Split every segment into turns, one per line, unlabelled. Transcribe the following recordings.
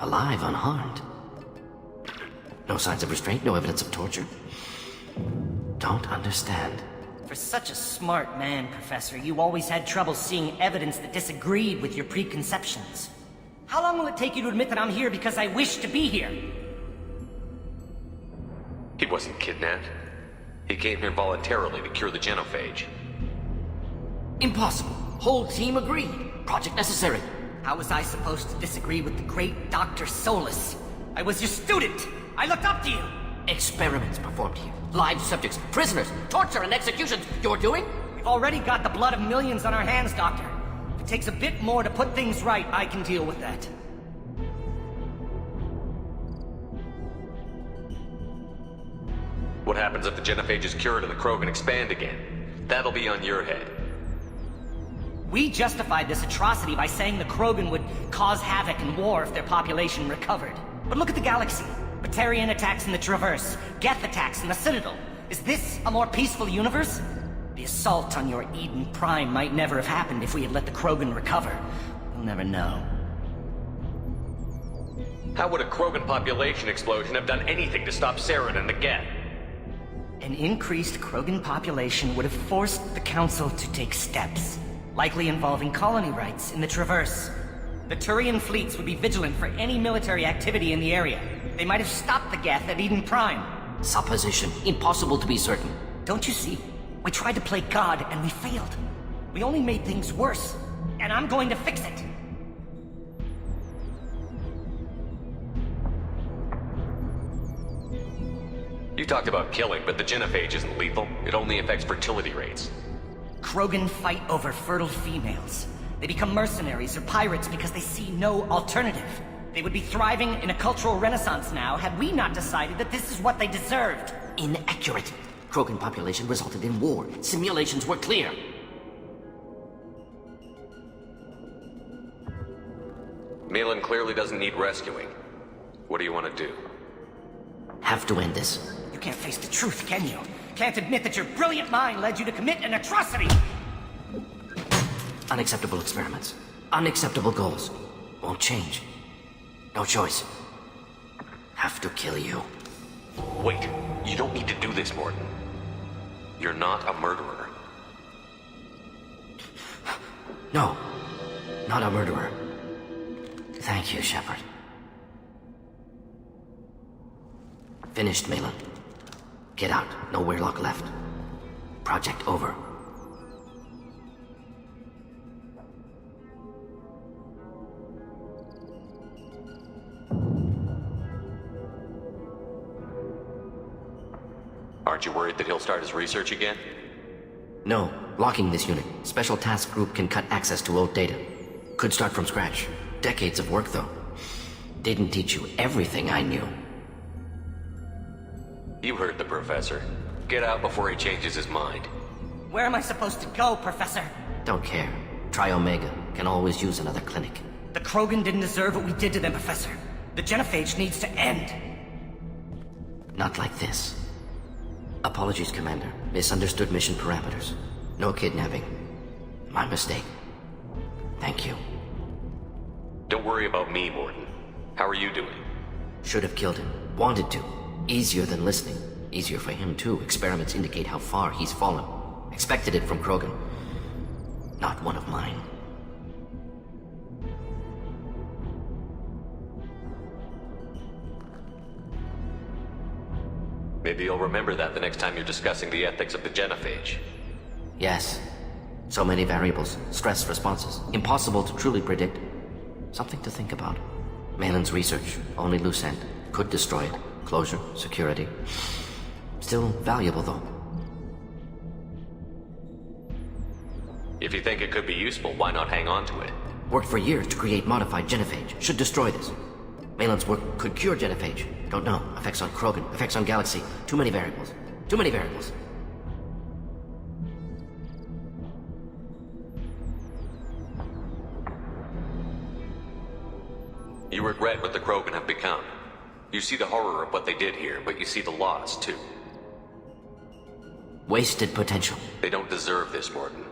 Alive, unharmed. No signs of restraint, no evidence of torture. Don't understand.
For such a smart man, Professor, you always had trouble seeing evidence that disagreed with your preconceptions. How long will it take you to admit that I'm here because I wish to be here?
He wasn't kidnapped. He came here voluntarily to cure the genophage.
Impossible. Whole team agreed. Project necessary.
How was I supposed to disagree with the great Dr. Solus? I was your student! I looked up to you!
Experiments performed here. Live subjects, prisoners, torture and executions. You're doing?
We've already got the blood of millions on our hands, Doctor. If it takes a bit more to put things right, I can deal with that.
What happens if the genophage is cured and the Krogan expand again? That'll be on your head.
We justified this atrocity by saying the Krogan would cause havoc and war if their population recovered. But look at the galaxy. Batarian attacks in the Traverse, Geth attacks in the Citadel. Is this a more peaceful universe? The assault on your Eden Prime might never have happened if we had let the Krogan recover. We'll never know.
How would a Krogan population explosion have done anything to stop Saren and the Geth?
An increased Krogan population would have forced the Council to take steps, likely involving colony rights in the Traverse. The Turian fleets would be vigilant for any military activity in the area. They might have stopped the Geth at Eden Prime.
Supposition. Impossible to be certain.
Don't you see? We tried to play God and we failed. We only made things worse. And I'm going to fix it.
You talked about killing, but the genophage isn't lethal. It only affects fertility rates.
Krogan fight over fertile females. They become mercenaries or pirates because they see no alternative. They would be thriving in a cultural renaissance now had we not decided that this is what they deserved.
Inaccurate. Krogan population resulted in war. Simulations were clear.
Malin clearly doesn't need rescuing. What do you want to do?
Have to end this.
You can't face the truth, can you? Can't admit that your brilliant mind led you to commit an atrocity!
Unacceptable experiments. Unacceptable goals. Won't change. No choice. Have to kill you.
Wait, you don't need to do this, Mordin. You're not a murderer.
No. Not a murderer. Thank you, Shepard. Finished, Malin. Get out. No Weirlock left. Project over.
Aren't you worried that he'll start his research again?
No. Locking this unit. Special task group can cut access to old data. Could start from scratch. Decades of work, though. Didn't teach you everything I knew.
You heard the professor. Get out before he changes his mind.
Where am I supposed to go, Professor?
Don't care. Try Omega. Can always use another clinic.
The Krogan didn't deserve what we did to them, Professor. The genophage needs to end.
Not like this. Apologies, Commander. Misunderstood mission parameters. No kidnapping. My mistake. Thank you.
Don't worry about me, Mordin. How are you doing?
Should have killed him. Wanted to. Easier than listening. Easier for him, too. Experiments indicate how far he's fallen. Expected it from Krogan. Not one of mine.
Maybe you'll remember that the next time you're discussing the ethics of the genophage.
Yes. So many variables. Stress responses. Impossible to truly predict. Something to think about. Malin's research. Only loose end. Could destroy it. Closure. Security. Still valuable, though.
If you think it could be useful, why not hang on to it?
Worked for years to create modified genophage. Should destroy this. Malin's work could cure genophage. Don't know. Effects on Krogan. Effects on Galaxy. Too many variables. Too many variables.
You regret what the Krogan have become. You see the horror of what they did here, but you see the loss, too.
Wasted potential.
They don't deserve this, Mordin.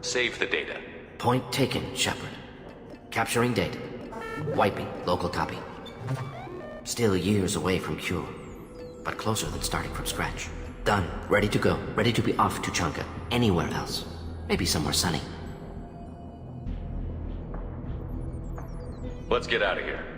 Save the data.
Point taken, Shepard. Capturing data. Wiping. Local copy. Still years away from cure, but closer than starting from scratch. Done, ready to go, ready to be off to Chunka, anywhere else. Maybe somewhere sunny.
Let's get out of here.